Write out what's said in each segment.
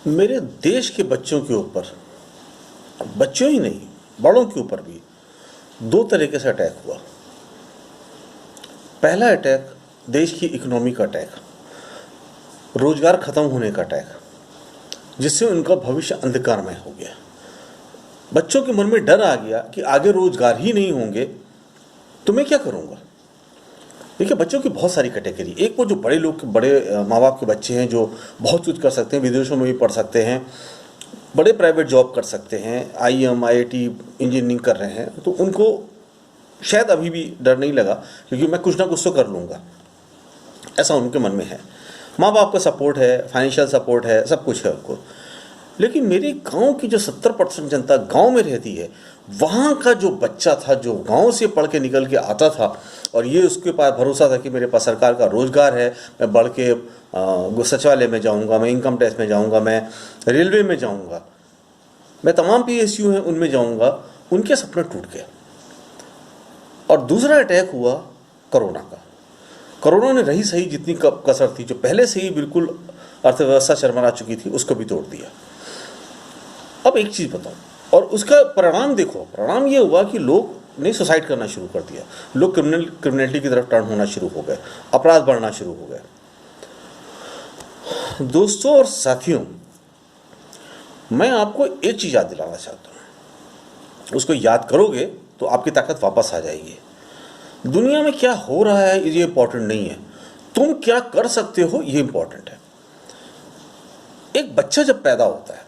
मेरे देश के बच्चों के ऊपर, बच्चों ही नहीं बड़ों के ऊपर भी दो तरीके से अटैक हुआ। पहला अटैक देश की इकोनॉमी का अटैक, रोजगार खत्म होने का अटैक, जिससे उनका भविष्य अंधकारमय हो गया। बच्चों के मन में डर आ गया कि आगे रोजगार ही नहीं होंगे तो मैं क्या करूंगा। देखिए, बच्चों की बहुत सारी कैटेगरी, एक वो जो बड़े लोग, बड़े माँ बाप के बच्चे हैं जो बहुत कुछ कर सकते हैं, विदेशों में भी पढ़ सकते हैं, बड़े प्राइवेट जॉब कर सकते हैं, IIM IIT इंजीनियरिंग कर रहे हैं, तो उनको शायद अभी भी डर नहीं लगा क्योंकि मैं कुछ ना कुछ तो कर लूँगा, ऐसा उनके मन में है। माँ बाप का सपोर्ट है, फाइनेंशियल सपोर्ट है, सब कुछ है उनको। लेकिन मेरे गांव की जो 70% जनता गांव में रहती है, वहाँ का जो बच्चा था जो गांव से पढ़ के निकल के आता था और ये उसके पास भरोसा था कि मेरे पास सरकार का रोजगार है, मैं बढ़ के सचिवालय में जाऊँगा, मैं इनकम टैक्स में जाऊँगा, मैं रेलवे में जाऊँगा, मैं तमाम PSU हैं उनमें जाऊँगा, उनके सपने टूट गए। और दूसरा अटैक हुआ कोरोना का। कोरोना ने रही सही जितनी कसर थी, जो पहले से ही बिल्कुल अर्थव्यवस्था चरमरा चुकी थी, उसको भी तोड़ दिया। अब एक चीज़ बताऊं, और उसका परिणाम देखो, परिणाम ये हुआ कि लोग ने सुसाइड करना शुरू कर दिया, लोग क्रिमिनलिटी की तरफ टर्न होना शुरू हो गए, अपराध बढ़ना शुरू हो गए। दोस्तों और साथियों, मैं आपको एक चीज़ याद दिलाना चाहता हूँ, उसको याद करोगे तो आपकी ताकत वापस आ जाएगी। दुनिया में क्या हो रहा है ये इंपॉर्टेंट नहीं है, तुम क्या कर सकते हो ये इंपॉर्टेंट है। एक बच्चा जब पैदा होता है,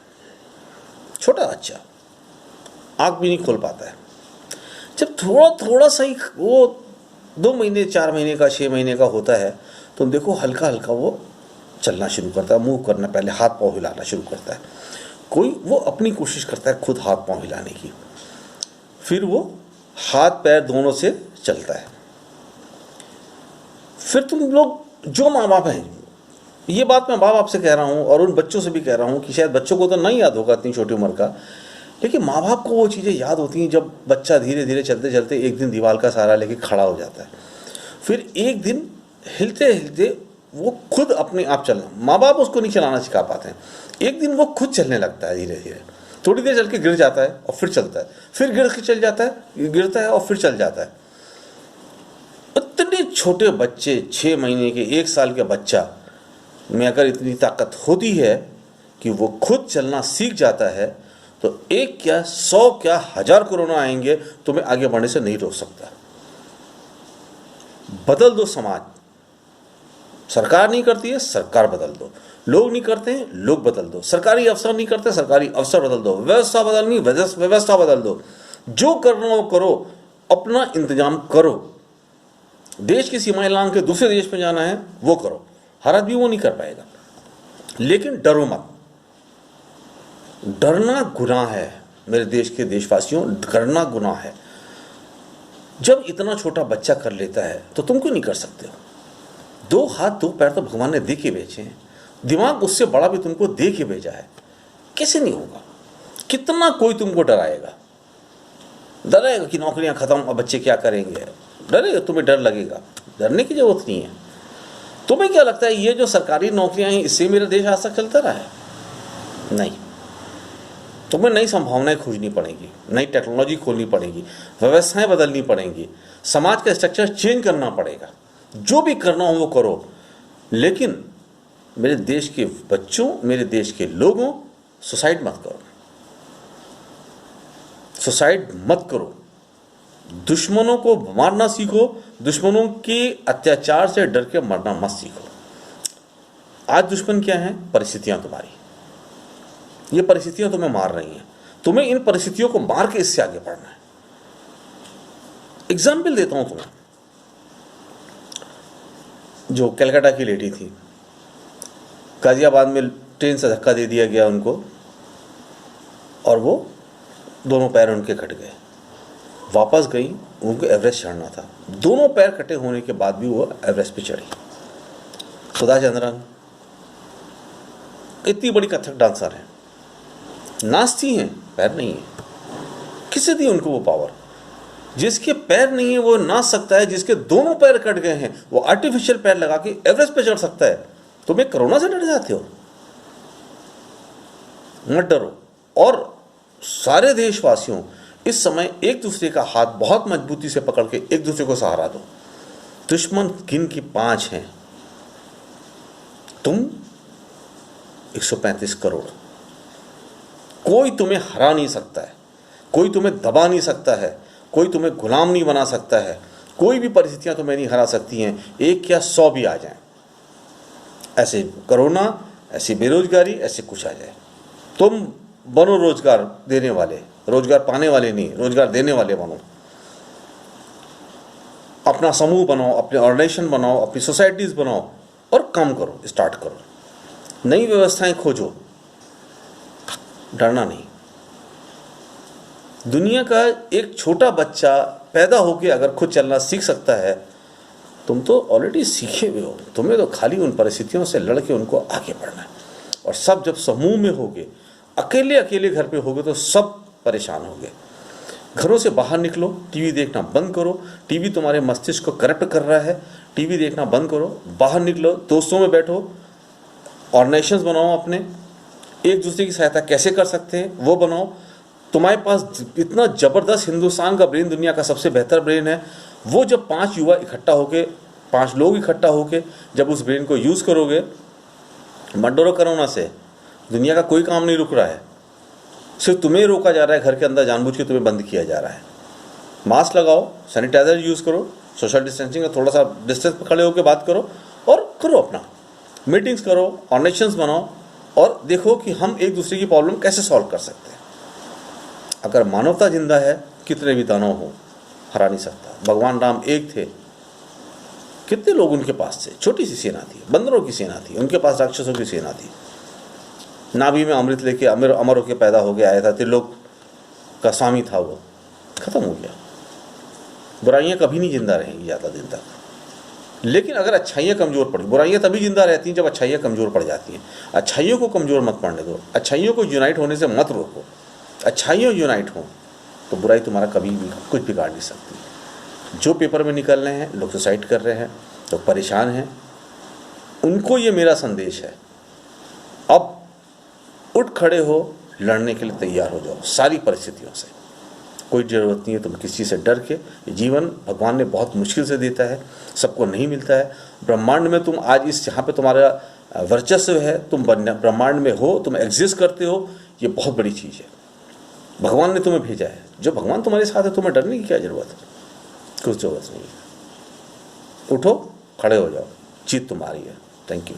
छोटा बच्चा, आंख भी नहीं खोल पाता है, जब थोड़ा सा ही वो 2 महीने 4 महीने का 6 महीने का होता है, तो देखो हल्का हल्का वो चलना शुरू करता है, मूव करना, पहले हाथ पाँव हिलाना शुरू करता है, कोई वो अपनी कोशिश करता है खुद हाथ पाँव हिलाने की, फिर वो हाथ पैर दोनों से चलता है। फिर तुम लोग जो माँ बाप हैं, ये बात मैं माँ बाप से कह रहा हूँ और उन बच्चों से भी कह रहा हूँ कि शायद बच्चों को तो नहीं याद होगा इतनी छोटी उम्र का, लेकिन माँ बाप को वो चीज़ें याद होती हैं जब बच्चा धीरे धीरे चलते चलते एक दिन दीवार का सहारा लेके खड़ा हो जाता है, फिर एक दिन हिलते हिलते वो खुद अपने आप चलना, माँ बाप उसको नहीं चलाना सिखा पाते हैं, एक दिन वो खुद चलने लगता है धीरे धीरे, थोड़ी देर चल के गिर जाता है और फिर चलता है, फिर गिर के चल जाता है, गिरता है और फिर चल जाता है। इतने छोटे बच्चे, 6 महीने के 1 साल के बच्चा में अगर इतनी ताकत होती है कि वो खुद चलना सीख जाता है, तो एक क्या 100 क्या 1000 कोरोना आएंगे, तुम्हें आगे बढ़ने से नहीं रोक सकता। बदल दो समाज, सरकार नहीं करती है, सरकार बदल दो, लोग नहीं करते हैं, लोग बदल दो, सरकारी अफसर नहीं करते, सरकारी अफसर बदल दो, व्यवस्था बदलनी, व्यवस्था बदल दो, जो करना हो करो, अपना इंतजाम करो। देश की सीमाएं लांघ के दूसरे देश में जाना है वो करो, हर आदमी वो नहीं कर पाएगा, लेकिन डरो मत। डरना गुनाह है मेरे देश के देशवासियों, डरना गुनाह है। जब इतना छोटा बच्चा कर लेता है तो तुम क्यों नहीं कर सकते हो? 2 हाथ 2 पैर तो भगवान ने दे के भेजे हैं, दिमाग उससे बड़ा भी तुमको दे के भेजा है, कैसे नहीं होगा? कितना कोई तुमको डराएगा? डरेगा कि नौकरियां खत्म और बच्चे क्या करेंगे, डरेगा, तुम्हें डर लगेगा, डरने की जरूरत नहीं है। तुम्हें क्या लगता है ये जो सरकारी नौकरियां हैं इससे मेरा देश आज तक चलता रहा है? नहीं, तुम्हें नई संभावनाएं खोजनी पड़ेंगी, नई टेक्नोलॉजी खोलनी पड़ेगी, व्यवस्थाएं बदलनी पड़ेंगी, समाज का स्ट्रक्चर चेंज करना पड़ेगा, जो भी करना हो वो करो। लेकिन मेरे देश के बच्चों, मेरे देश के लोगों, सुसाइड मत करो, सुसाइड मत करो, दुश्मनों को मारना सीखो, दुश्मनों के अत्याचार से डर के मरना मत सीखो। आज दुश्मन क्या है? परिस्थितियां तुम्हारी, ये परिस्थितियां तुम्हें मार रही हैं, तुम्हें इन परिस्थितियों को मार के इससे आगे बढ़ना है। एग्जाम्पल देता हूं तुम्हें, जो कलकत्ता की लेडी थी, गाजियाबाद में ट्रेन से धक्का दे दिया गया उनको और वो दोनों पैर उनके कट गए, वापस गई, उनको एवरेस्ट चढ़ना था, दोनों पैर कटे होने के बाद भी वो एवरेस्ट पे चढ़ी। सुधा चंद्रन इतनी बड़ी कथक डांसर है, नाचती हैं, पैर नहीं है, किससे दी उनको वो पावर? जिसके पैर नहीं है वो नाच सकता है, जिसके दोनों पैर कट गए हैं वो आर्टिफिशियल पैर लगा के एवरेस्ट पे चढ़ सकता है। तुम एक कोरोना से डर जाते हो? मत डरो। और सारे देशवासियों इस समय एक दूसरे का हाथ बहुत मजबूती से पकड़ के एक दूसरे को सहारा दो। दुश्मन गिन की 5 हैं, तुम 135 करोड़। कोई तुम्हें हरा नहीं सकता है, कोई तुम्हें दबा नहीं सकता है, कोई तुम्हें गुलाम नहीं बना सकता है, कोई भी परिस्थितियां तुम्हें नहीं हरा सकती हैं। 1 या 100 भी आ जाएं, ऐसे कोरोना, ऐसी बेरोजगारी, ऐसे कुछ आ जाए, तुम बनो रोजगार देने वाले, रोजगार पाने वाले नहीं, रोजगार देने वाले बनो। अपना समूह बनाओ, अपने ऑर्गेनाइजेशन बनाओ, अपनी सोसाइटीज बनाओ और काम करो, स्टार्ट करो, नई व्यवस्थाएं खोजो, डरना नहीं। दुनिया का एक छोटा बच्चा पैदा होकर अगर खुद चलना सीख सकता है, तुम तो ऑलरेडी सीखे हुए हो, तुम्हें तो खाली उन परिस्थितियों से लड़के उनको आगे बढ़ना है। और सब जब समूह में होगे, अकेले अकेले घर पे होगे तो सब परेशान होंगे। घरों से बाहर निकलो, टीवी देखना बंद करो, टीवी तुम्हारे मस्तिष्क को करप्ट कर रहा है, टीवी देखना बंद करो, बाहर निकलो, दोस्तों में बैठो, ऑर्गेनाइजेशंस बनाओ, अपने एक दूसरे की सहायता कैसे कर सकते हैं वो बनाओ। तुम्हारे पास इतना ज़बरदस्त हिंदुस्तान का ब्रेन, दुनिया का सबसे बेहतर ब्रेन है, वो जब 5 युवा इकट्ठा होके, 5 लोग इकट्ठा होके जब उस ब्रेन को यूज़ करोगे, मत डरो कोरोना से, दुनिया का कोई काम नहीं रुक रहा है, सिर्फ तुम्हें रोका जा रहा है, घर के अंदर जानबूझ के तुम्हें बंद किया जा रहा है। मास्क लगाओ, सैनिटाइजर यूज़ करो, सोशल डिस्टेंसिंग का थोड़ा सा डिस्टेंस पर खड़े होकर बात करो और करो अपना, मीटिंग्स करो, ऑर्गेनाइजेशंस बनाओ और देखो कि हम एक दूसरे की प्रॉब्लम कैसे सॉल्व कर सकते हैं। अगर मानवता जिंदा है, कितने भी दानव हो, हरा नहीं सकता। भगवान राम एक थे, कितने लोग उनके पास थे, छोटी सी सेना थी, बंदरों की सेना थी, उनके पास राक्षसों की सेना थी। नाभि में अमृत लेके अमर अमर होकर पैदा हो गया, आया था, त्रिलोक का स्वामी था, वो खत्म हो गया। बुराइयां कभी नहीं जिंदा रहेंगी ज़्यादा दिन तक, लेकिन अगर अच्छाइयाँ कमज़ोर पड़ी, बुराइयां तभी जिंदा रहती हैं जब अच्छाइयाँ कमज़ोर पड़ जाती हैं। अच्छाइयों को कमज़ोर मत पड़ने दो, अच्छाइयों को यूनाइट होने से मत रोको। अच्छाइयाँ यूनाइट हों तो बुराई तुम्हारा कभी भी कुछ बिगाड़ नहीं सकती। जो पेपर में निकल रहे हैं, लोग सुसाइड कर रहे हैं, लोग परेशान हैं, उनको ये मेरा संदेश है, अब उठ खड़े हो, लड़ने के लिए तैयार हो जाओ सारी परिस्थितियों से। कोई ज़रूरत नहीं है तुम किसी से डर के। जीवन भगवान ने बहुत मुश्किल से देता है, सबको नहीं मिलता है। ब्रह्मांड में तुम आज इस जहाँ पे तुम्हारा वर्चस्व है, तुम ब्रह्मांड में हो, तुम एग्जिस्ट करते हो, ये बहुत बड़ी चीज़ है। भगवान ने तुम्हें भेजा है, जो भगवान तुम्हारे साथ है, तुम्हें डरने की क्या ज़रूरत है, कुछ ज़रूरत नहीं है। उठो, खड़े हो जाओ, जीत तुम्हारी है। Thank you.